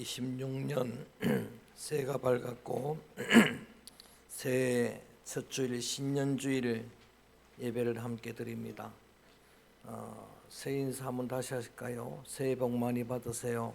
2026년 새해가 밝았고 새해 첫 주일 신년주일 예배를 함께 드립니다. 새해 인사 한번 다시 하실까요? 새해 복 많이 받으세요.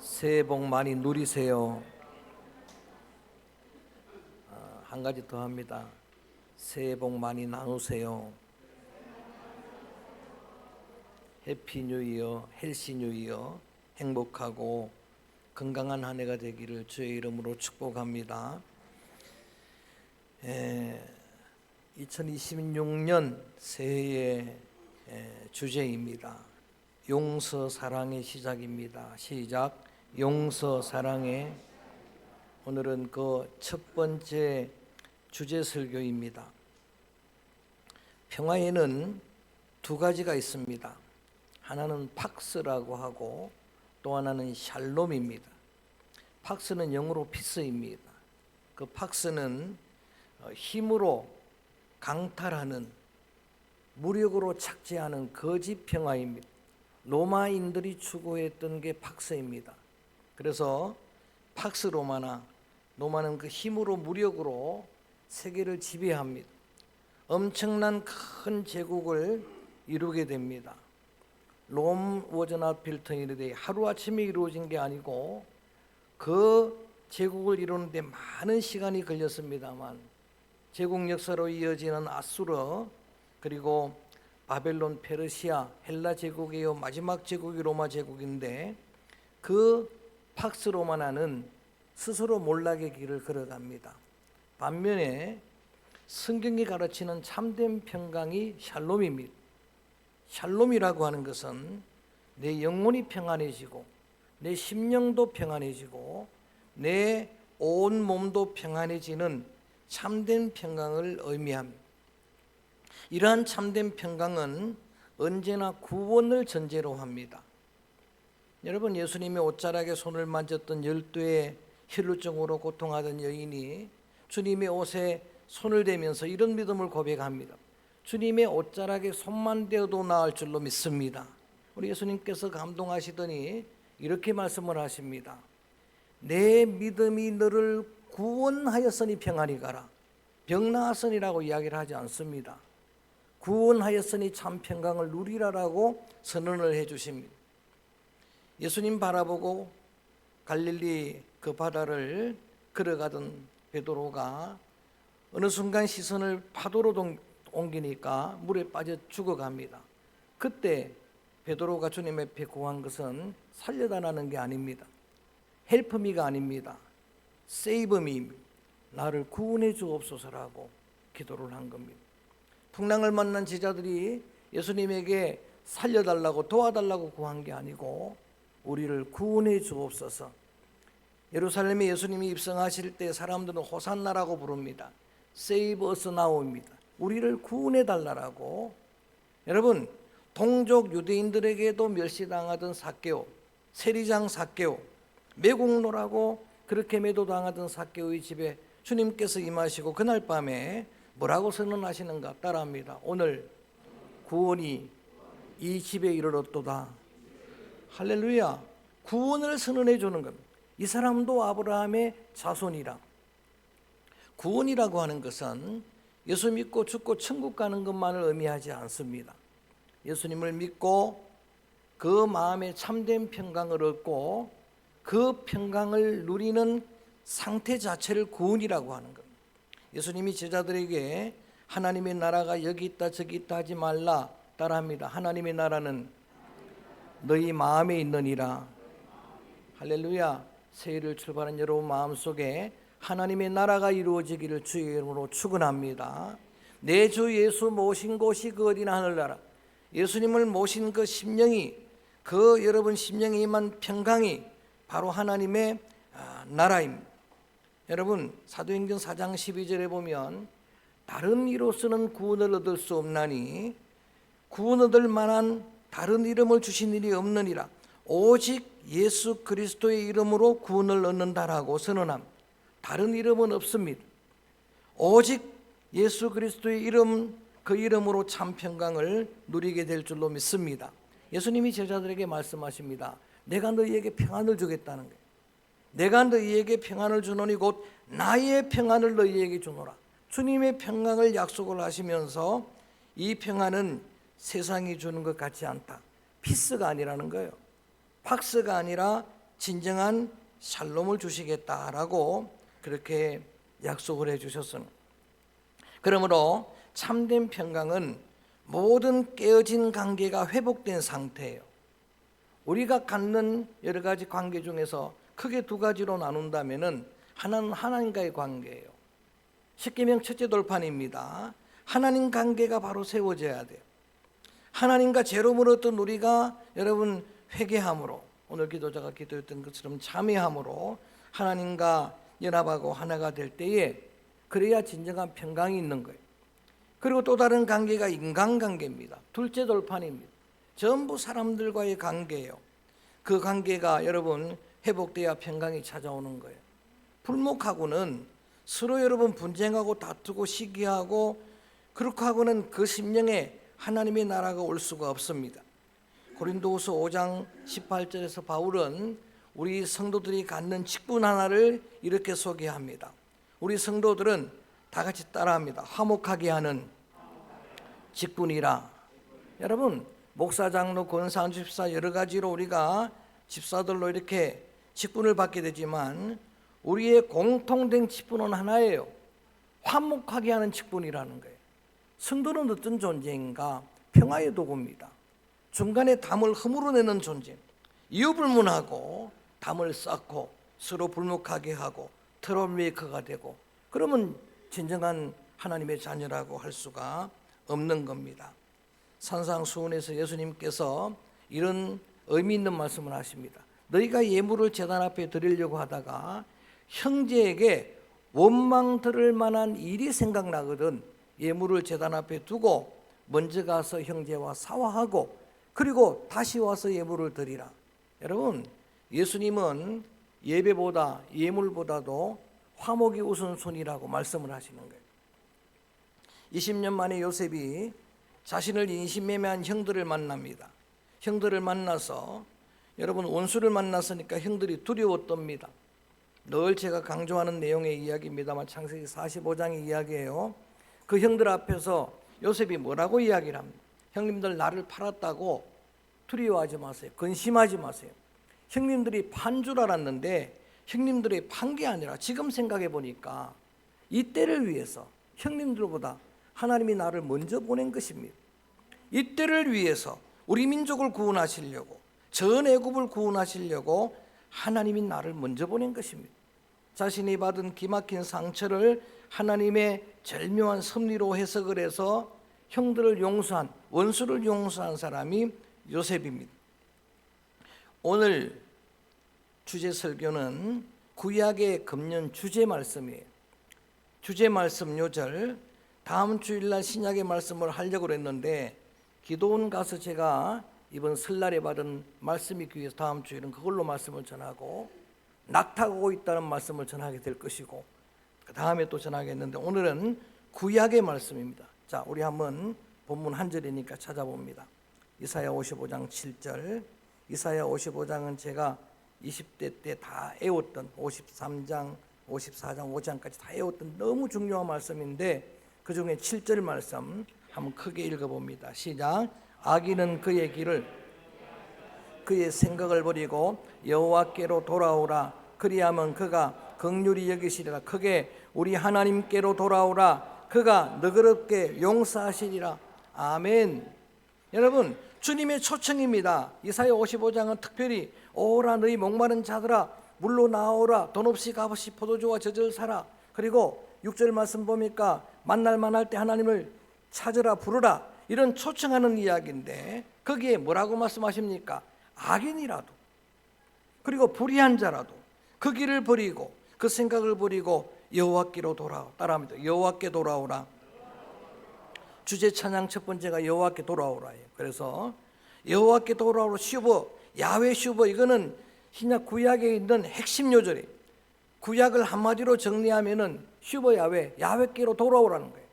새해 복 많이 누리세요. 한 가지 더 합니다. 새해 복 많이 나누세요. 해피 뉴 이어, 헬시 뉴 이어, 행복하고 건강한 한 해가 되기를 주의 이름으로 축복합니다. 2026년 새해의 주제입니다. 용서 사랑의 시작입니다. 시작. 용서 사랑의. 오늘은 그 첫 번째 주제 설교입니다. 평화에는 두 가지가 있습니다. 하나는 팍스라고 하고 또 하나는 샬롬입니다. 팍스는 영어로 피스입니다. 그 팍스는 힘으로 강탈하는, 무력으로 착취하는 거짓 평화입니다. 로마인들이 추구했던 게 팍스입니다. 그래서 팍스 로마는 그 힘으로 무력으로 세계를 지배합니다. 엄청난 큰 제국을 이루게 됩니다. 롬 was not built in a day. 하루아침에 이루어진 게 아니고 그 제국을 이루는데 많은 시간이 걸렸습니다만 제국 역사로 이어지는 아수르, 그리고 바벨론, 페르시아, 헬라 제국의 마지막 제국이 로마 제국인데 그 팍스 로마나는 스스로 몰락의 길을 걸어갑니다. 반면에 성경이 가르치는 참된 평강이 샬롬입니다. 샬롬이라고 하는 것은 내 영혼이 평안해지고 내 심령도 평안해지고 내 온 몸도 평안해지는 참된 평강을 의미합니다. 이러한 참된 평강은 언제나 구원을 전제로 합니다. 여러분, 예수님의 옷자락에 손을 만졌던 12의 혈루증으로 고통하던 여인이 주님의 옷에 손을 대면서 이런 믿음을 고백합니다. 주님의 옷자락에 손만 대어도 나을 줄로 믿습니다. 우리 예수님께서 감동하시더니 이렇게 말씀을 하십니다. 내 믿음이 너를 구원하였으니 평안히 가라. 병 나았으니라고 이야기를 하지 않습니다. 구원하였으니 참 평강을 누리라라고 선언을 해 주십니다. 예수님 바라보고 갈릴리 그 바다를 걸어가던 베드로가 어느 순간 시선을 파도로 옮기니까 물에 빠져 죽어갑니다. 그때 베드로가 주님 앞에 구한 것은 살려달라는 게 아닙니다. 헬프미가 아닙니다. 세이브미, 나를 구원해 주옵소서라고 기도를 한 겁니다. 풍랑을 만난 제자들이 예수님에게 살려달라고 도와달라고 구한 게 아니고 우리를 구원해 주옵소서. 예루살렘에 예수님이 입성하실 때 사람들은 호산나라고 부릅니다. Save us now입니다. 우리를 구원해 달라고. 여러분, 동족 유대인들에게도 멸시당하던 삭개오, 세리장 삭개오, 매국노라고 그렇게 매도당하던 삭개오의 집에 주님께서 임하시고 그날 밤에 뭐라고 선언하시는가? 따라합니다. 오늘 구원이 이 집에 이르렀도다. 할렐루야. 구원을 선언해 주는 겁니다. 이 사람도 아브라함의 자손이라. 구원이라고 하는 것은 예수 믿고 죽고 천국 가는 것만을 의미하지 않습니다. 예수님을 믿고 그 마음에 참된 평강을 얻고 그 평강을 누리는 상태 자체를 구원이라고 하는 겁니다. 예수님이 제자들에게 하나님의 나라가 여기 있다 저기 있다 하지 말라. 따라합니다. 하나님의 나라는 너희 마음에 있느니라. 할렐루야. 새해를 출발한 여러분 마음속에 하나님의 나라가 이루어지기를 주의 이름으로 축원합니다. 내 주 예수 모신 곳이 그 어디나 하늘나라. 예수님을 모신 그 심령이, 그 여러분 심령에 임한 평강이 바로 하나님의 나라입니다. 여러분, 사도행전 4장 12절에 보면 다른 이로서는 구원을 얻을 수 없나니 구원 얻을 만한 다른 이름을 주신 일이 없느니라. 오직 예수 그리스도의 이름으로 구원을 얻는다라고 선언합니다. 다른 이름은 없습니다. 오직 예수 그리스도의 이름, 그 이름으로 참 평강을 누리게 될 줄로 믿습니다. 예수님이 제자들에게 말씀하십니다. 내가 너희에게 평안을 주겠다는 거예요. 내가 너희에게 평안을 주노니 곧 나의 평안을 너희에게 주노라. 주님의 평강을 약속을 하시면서 이 평안은 세상이 주는 것 같지 않다. 피스가 아니라는 거예요. 팍스가 아니라 진정한 샬롬을 주시겠다라고 그렇게 약속을 해주셨습니다. 그러므로 참된 평강은 모든 깨어진 관계가 회복된 상태예요. 우리가 갖는 여러 가지 관계 중에서 크게 두 가지로 나눈다면은 하나는 하나님과의 관계예요. 십계명 첫째 돌판입니다. 하나님 관계가 바로 세워져야 돼요. 하나님과 죄로 물었던 우리가 여러분 회개함으로, 오늘 기도자가 기도했던 것처럼 참회함으로 하나님과 연합하고 하나가 될 때에 그래야 진정한 평강이 있는 거예요. 그리고 또 다른 관계가 인간관계입니다. 둘째 돌판입니다. 전부 사람들과의 관계예요. 그 관계가 여러분 회복돼야 평강이 찾아오는 거예요. 불목하고는 서로 여러분 분쟁하고 다투고 시기하고 그렇게 하고는 그 심령에 하나님의 나라가 올 수가 없습니다. 고린도후서 5장 18절에서 바울은 우리 성도들이 갖는 직분 하나를 이렇게 소개합니다. 우리 성도들은 다 같이 따라합니다. 화목하게 하는 직분이라. 여러분 목사, 장로, 권사, 집사 여러 가지로 우리가 집사들로 이렇게 직분을 받게 되지만 우리의 공통된 직분은 하나예요. 화목하게 하는 직분이라는 거예요. 성도는 어떤 존재인가? 평화의 도구입니다. 중간에 담을 허물어내는 존재. 이유불문하고 담을 쌓고 서로 불목하게 하고 트러블메이커가 되고 그러면 진정한 하나님의 자녀라고 할 수가 없는 겁니다. 산상수훈에서 예수님께서 이런 의미 있는 말씀을 하십니다. 너희가 예물을 제단 앞에 드리려고 하다가 형제에게 원망 들을 만한 일이 생각나거든 예물을 제단 앞에 두고 먼저 가서 형제와 사화하고 그리고 다시 와서 예물을 드리라. 여러분 예수님은 예배보다 예물보다도 화목이 우선순위라고 말씀을 하시는 거예요. 20년 만에 요셉이 자신을 인신매매한 형들을 만납니다. 형들을 만나서 여러분 원수를 만났으니까 형들이 두려웠답니다. 늘 제가 강조하는 내용의 이야기입니다만 창세기 45장의 이야기예요. 그 형들 앞에서 요셉이 뭐라고 이야기를 합니다. 형님들 나를 팔았다고 두려워하지 마세요. 근심하지 마세요. 형님들이 판 줄 알았는데 형님들이 판 게 아니라 지금 생각해 보니까 이 때를 위해서 형님들보다 하나님이 나를 먼저 보낸 것입니다. 이 때를 위해서 우리 민족을 구원하시려고 전 애굽을 구원하시려고 하나님이 나를 먼저 보낸 것입니다. 자신이 받은 기막힌 상처를 하나님의 절묘한 섭리로 해석을 해서 형들을 용서한 원수를 용서한 사람이 요셉입니다. 오늘 주제 설교는 구약의 금년 주제 말씀이에요. 주제 말씀 요절 다음 주일날 신약의 말씀을 하려고 했는데 기도원 가서 제가 이번 설날에 받은 말씀이 귀해서 다음 주일은 그걸로 말씀을 전하고 낙타가 있다는 말씀을 전하게 될 것이고 그 다음에 또 전하겠는데 오늘은 구약의 말씀입니다. 자, 우리 한번 본문 한 절이니까 찾아봅니다. 이사야 55장 7절. 이사야 55장은 제가 20대 때 다 애웠던 53장, 54장, 5장까지 다 애웠던 너무 중요한 말씀인데 그 중에 7절 말씀 한번 크게 읽어봅니다. 시작. 악인은 그의 길을 그의 생각을 버리고 여호와께로 돌아오라. 그리하면 그가 긍휼히 여기시리라. 크게 우리 하나님께로 돌아오라. 그가 너그럽게 용서하시리라. 아멘. 여러분 주님의 초청입니다. 이사야 55장은 특별히 오라 너희 목마른 자들아 물로 나오라. 돈 없이 값없이 포도주와 젖을 사라. 그리고 6절 말씀 보니까 만날 만할 때 하나님을 찾으라 부르라. 이런 초청하는 이야기인데 거기에 뭐라고 말씀하십니까? 악인이라도 그리고 불의한 자라도 그 길을 버리고 그 생각을 버리고 여호와께로 돌아오. 따라합니다. 여호와께 돌아오라. 주제 찬양 첫 번째가 여호와께 돌아오라예요. 그래서 여호와께 돌아오라 슈버 야훼 슈버 이거는 신약 구약에 있는 핵심 요절이에요. 구약을 한마디로 정리하면은 슈버 야훼 야훼께로 돌아오라는 거예요.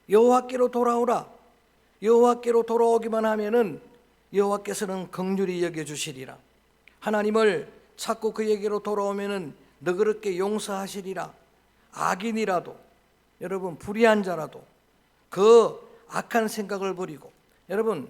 여호와께로 돌아오라. 여호와께로 돌아오기만 하면은 여호와께서는 긍휼히 여겨 주시리라. 하나님을 찾고 그에게로 돌아오면은 너그럽게 용서하시리라. 악인이라도, 여러분 불의한 자라도 그 악한 생각을 버리고, 여러분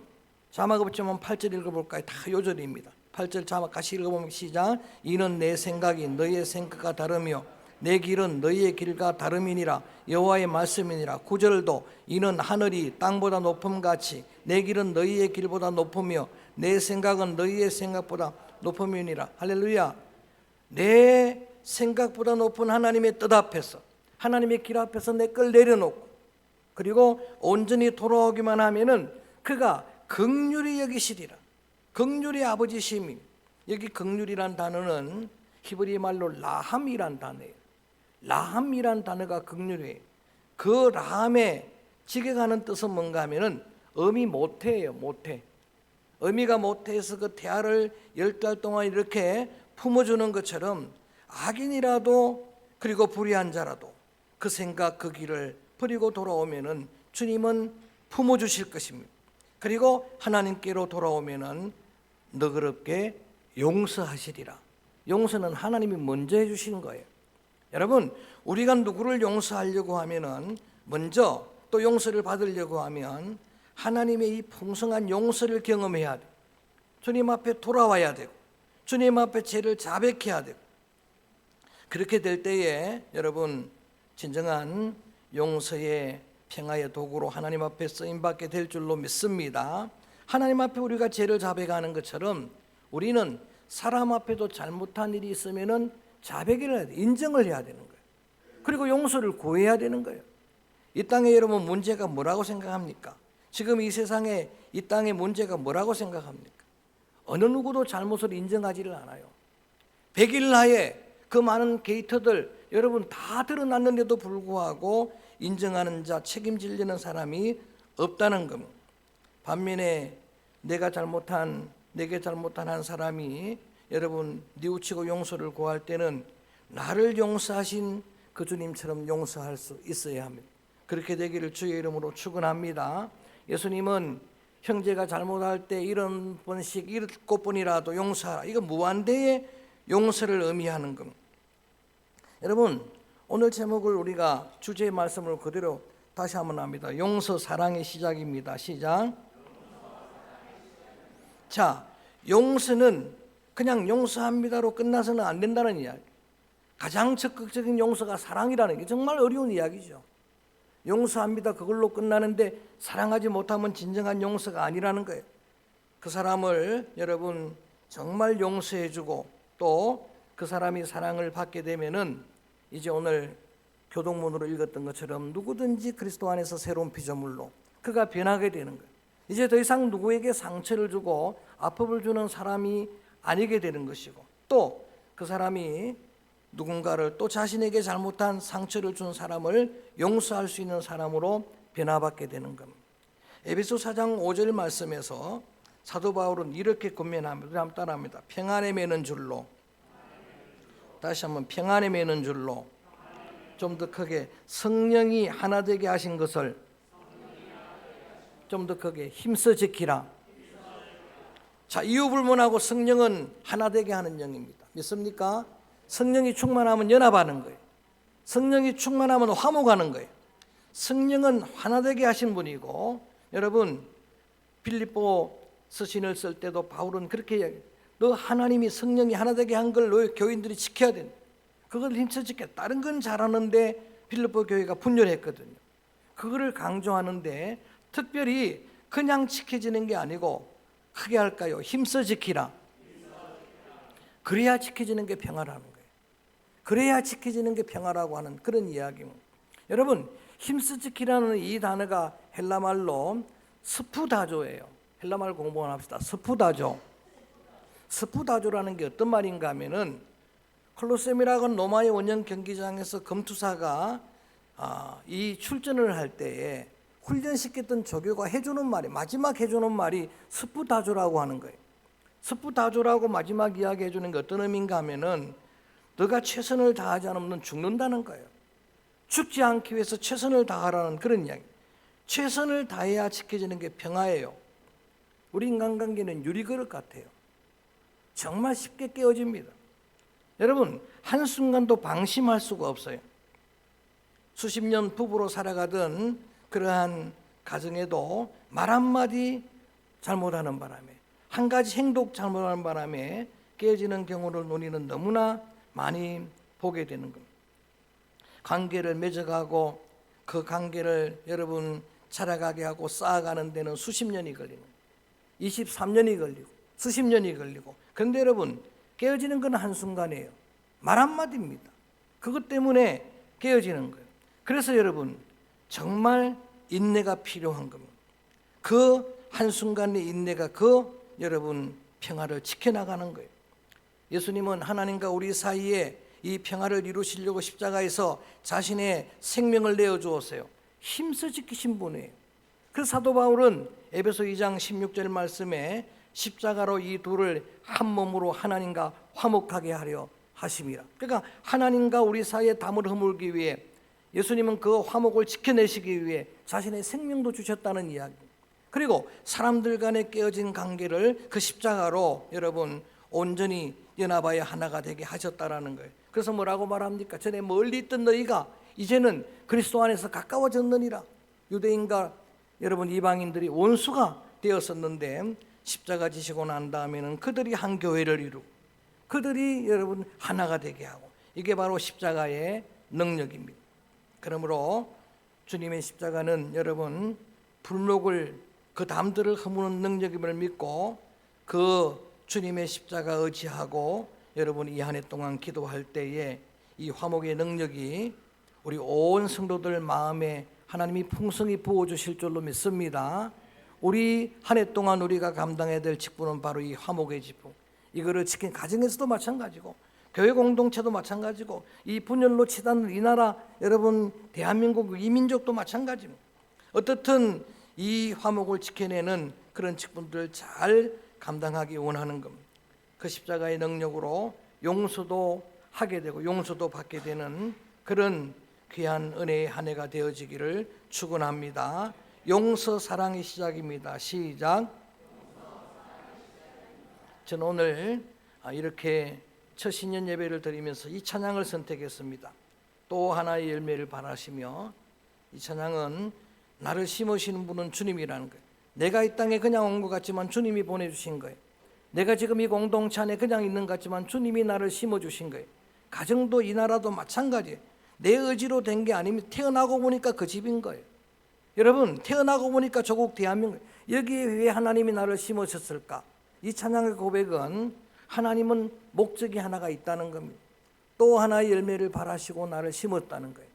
자막 없지만 8절 읽어볼까요? 다 요절입니다. 8절 자막 같이 읽어보면 시작. 이는 내 생각이 너희의 생각과 다르며 내 길은 너희의 길과 다름이니라. 여호와의 말씀이니라. 9절도 이는 하늘이 땅보다 높음같이 내 길은 너희의 길보다 높으며 내 생각은 너희의 생각보다 높음이니라. 할렐루야. 내 생각보다 높은 하나님의 뜻 앞에서, 하나님의 길 앞에서 내 걸 내려놓고, 그리고 온전히 돌아오기만 하면은 그가 긍휼히 여기시리라. 긍휼의 아버지심이, 여기 긍휼이란 단어는 히브리 말로 라함이란 단어예요. 라함이란 단어가 긍휼이에요. 그 라함의 직역하는 뜻은 뭔가 하면은 어미 모태예요. 모태. 어미가 모태에서 그 태아를 10달 동안 이렇게 품어주는 것처럼 악인이라도, 그리고 불의한 자라도 그 생각 그 길을 버리고 돌아오면은 주님은 품어주실 것입니다. 그리고 하나님께로 돌아오면은 너그럽게 용서하시리라. 용서는 하나님이 먼저 해주시는 거예요. 여러분, 우리가 누구를 용서하려고 하면은, 먼저 또 용서를 받으려고 하면 하나님의 이 풍성한 용서를 경험해야 돼요. 주님 앞에 돌아와야 되고, 주님 앞에 죄를 자백해야 되고, 그렇게 될 때에 여러분 진정한 용서의 평화의 도구로 하나님 앞에 쓰임받게 될 줄로 믿습니다. 하나님 앞에 우리가 죄를 자백하는 것처럼 우리는 사람 앞에도 잘못한 일이 있으면은 자백을 해야 돼. 인정을 해야 되는 거예요. 그리고 용서를 구해야 되는 거예요. 이 땅에 여러분 문제가 뭐라고 생각합니까? 지금 이 세상에, 이 땅의 문제가 뭐라고 생각합니까? 어느 누구도 잘못을 인정하지를 않아요. 100일 나에 그 많은 게이트들 여러분 다 드러났는데도 불구하고 인정하는 자, 책임지려는 사람이 없다는 겁니다. 반면에 내게 잘못한 한 사람이 여러분 뉘우치고 용서를 구할 때는 나를 용서하신 그 주님처럼 용서할 수 있어야 합니다. 그렇게 되기를 주의 이름으로 축원합니다. 예수님은 형제가 잘못할 때 70번씩 7번이라도 용서하라. 이거 무한대의 용서를 의미하는 겁니다. 여러분, 오늘 제목을 우리가 주제의 말씀을 그대로 다시 한번 합니다. 용서 사랑의 시작입니다. 시작. 자, 용서는 그냥 용서합니다로 끝나서는 안 된다는 이야기. 가장 적극적인 용서가 사랑이라는 게 정말 어려운 이야기죠. 용서합니다 그걸로 끝나는데 사랑하지 못하면 진정한 용서가 아니라는 거예요. 그 사람을 여러분 정말 용서해주고 또 그 사람이 사랑을 받게 되면은 이제 오늘 교동문으로 읽었던 것처럼 누구든지 그리스도 안에서 새로운 피조물로 그가 변하게 되는 거예요. 이제 더 이상 누구에게 상처를 주고 아픔을 주는 사람이 아니게 되는 것이고, 또 그 사람이 누군가를, 또 자신에게 잘못한 상처를 준 사람을 용서할 수 있는 사람으로 변화받게 되는 겁니다. 에베소 4장 5절 말씀에서 사도 바울은 이렇게 권면합니다. 한번 따라합니다. 평안에 매는 줄로, 다시 한번 평안에 매는 줄로, 좀 더 크게 성령이 하나 되게 하신 것을 좀 더 크게 힘써 지키라. 자, 이유불문하고 성령은 하나 되게 하는 영입니다. 믿습니까? 성령이 충만하면 연합하는 거예요. 성령이 충만하면 화목하는 거예요. 성령은 하나 되게 하신 분이고, 여러분 빌립보 서신을 쓸 때도 바울은 그렇게 이야기해요. 너 하나님이 성령이 하나 되게 한 걸 너희 교인들이 지켜야 된다. 그걸 힘써 지켜. 다른 건 잘하는데 빌립보 교회가 분열했거든요. 그거를 강조하는데 특별히 그냥 지켜지는 게 아니고 크게 할까요? 힘써 지키라. 그래야 지켜지는 게 평화라는 거예요. 그래야 지켜지는 게 평화라고 하는 그런 이야기입니다. 여러분, 힘써 지키라는 이 단어가 헬라말로 스푸다조예요. 헬라말 공부 합시다. 스푸다조. 스푸다조라는 게 어떤 말인가 하면은, 콜로세움이라고 로마의 원형 경기장에서 검투사가 이 출전을 할 때에 훈련시켰던 조교가 해주는 말이, 마지막 해주는 말이 스푸다조라고 하는 거예요. 스푸다조라고 마지막 이야기 해주는 게 어떤 의미인가 하면은, 너가 최선을 다하지 않으면 죽는다는 거예요. 죽지 않기 위해서 최선을 다하라는 그런 이야기. 최선을 다해야 지켜지는 게 평화예요. 우리 인간관계는 유리그릇 같아요. 정말 쉽게 깨어집니다. 여러분, 한순간도 방심할 수가 없어요. 수십 년 부부로 살아가던 그러한 가정에도 말 한마디 잘못하는 바람에, 한 가지 행동 잘못하는 바람에 깨어지는 경우를 우리는 너무나 많이 보게 되는 겁니다. 관계를 맺어가고 그 관계를 여러분 자라가게 하고 쌓아가는 데는 수십 년이 걸리는, 23년이 걸리고 수십 년이 걸리고, 그런데 여러분 깨어지는 건 한순간이에요. 말 한마디입니다. 그것 때문에 깨어지는 거예요. 그래서 여러분 정말 인내가 필요한 겁니다. 그 한순간의 인내가 여러분 평화를 지켜나가는 거예요. 예수님은 하나님과 우리 사이에 이 평화를 이루시려고 십자가에서 자신의 생명을 내어주었어요. 힘써 지키신 분이에요. 그래서 사도 바울은 에베소 2장 16절 말씀에 십자가로 이 둘을 한 몸으로 하나님과 화목하게 하려 하심이라. 그러니까 하나님과 우리 사이에 담을 허물기 위해 예수님은 그 화목을 지켜내시기 위해 자신의 생명도 주셨다는 이야기. 그리고 사람들 간에 깨어진 관계를 그 십자가로 여러분 온전히 연합하여 하나가 되게 하셨다라는 거예요. 그래서 뭐라고 말합니까? 전에 멀리 있던 너희가 이제는 그리스도 안에서 가까워졌느니라. 유대인과 여러분 이방인들이 원수가 되었었는데 십자가 지시고 난 다음에는 그들이 한 교회를 이루고 그들이 여러분 하나가 되게 하고, 이게 바로 십자가의 능력입니다. 그러므로 주님의 십자가는 여러분 불목을 그 담들을 허무는 능력임을 믿고 그 주님의 십자가 의지하고 여러분 이 한 해 동안 기도할 때에 이 화목의 능력이 우리 온 성도들 마음에 하나님이 풍성히 부어주실 줄로 믿습니다. 우리 한 해 동안 우리가 감당해야 될 직분은 바로 이 화목의 직분. 이거를 지킨 가정에서도 마찬가지고 교회 공동체도 마찬가지고 이 분열로 치닫는 이 나라 여러분 대한민국 이 민족도 마찬가지입니다. 어떻든 이 화목을 지켜내는 그런 직분들을 잘 감당하기 원하는 겁니다. 그 십자가의 능력으로 용서도 하게 되고 용서도 받게 되는 그런 귀한 은혜의 한 해가 되어지기를 축원합니다. 용서 사랑의 시작입니다. 시작. 저는 오늘 이렇게 첫 신년 예배를 드리면서 이 찬양을 선택했습니다. 또 하나의 열매를 바라시며, 이 찬양은 나를 심으시는 분은 주님이라는 거예요. 내가 이 땅에 그냥 온 것 같지만 주님이 보내주신 거예요. 내가 지금 이 공동체 안에 그냥 있는 것 같지만 주님이 나를 심어주신 거예요. 가정도 이 나라도 마찬가지예요. 내 의지로 된 게 아니면 태어나고 보니까 그 집인 거예요. 여러분 태어나고 보니까 조국 대한민국, 여기에 왜 하나님이 나를 심으셨을까? 이 찬양의 고백은 하나님은 목적이 하나가 있다는 겁니다. 또 하나의 열매를 바라시고 나를 심었다는 거예요.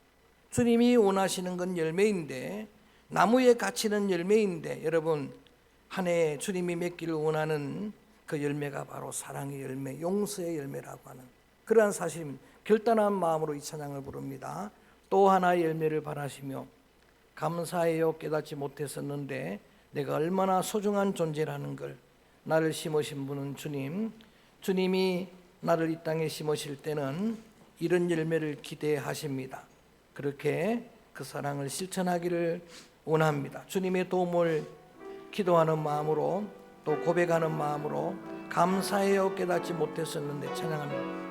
주님이 원하시는 건 열매인데, 나무에 갇히는 열매인데, 여러분 한 해 주님이 맺기를 원하는 그 열매가 바로 사랑의 열매, 용서의 열매라고 하는 그러한 사실입니다. 결단한 마음으로 이 찬양을 부릅니다. 또 하나의 열매를 바라시며, 감사해요 깨닫지 못했었는데 내가 얼마나 소중한 존재라는 걸 나를 심으신 분은 주님. 주님이 나를 이 땅에 심으실 때는 이런 열매를 기대하십니다. 그렇게 그 사랑을 실천하기를 원합니다. 주님의 도움을 기도하는 마음으로 또 고백하는 마음으로 감사해요 깨닫지 못했었는데 찬양합니다.